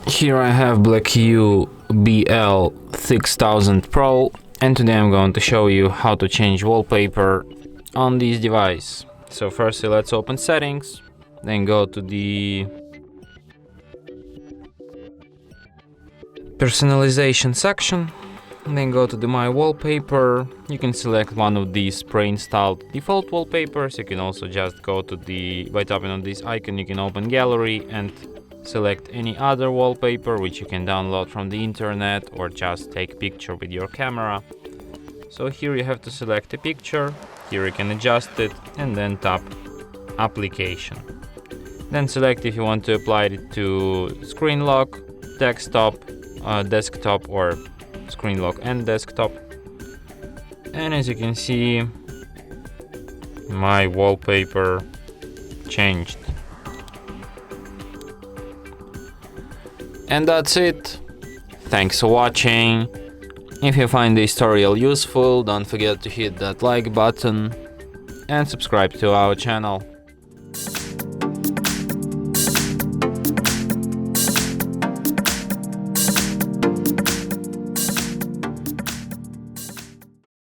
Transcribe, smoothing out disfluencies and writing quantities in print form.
Here I have BLACKVIEW BL6000 Pro, and today I'm going to show you how to change wallpaper on this device. So firstly, let's open settings, then go to the personalization section, and then go to the My Wallpaper. You can select one of these pre-installed default wallpapers. You can also just go to by tapping on this icon, you can open gallery and select any other wallpaper which you can download from the internet or just take a picture with your camera. So here you have to select a picture, here you can adjust it and then tap application. Then select if you want to apply it to screen lock, desktop, desktop or screen lock and desktop. And as you can see, my wallpaper changed. And that's it. Thanks for watching. If you find this tutorial useful, don't forget to hit that like button and subscribe to our channel.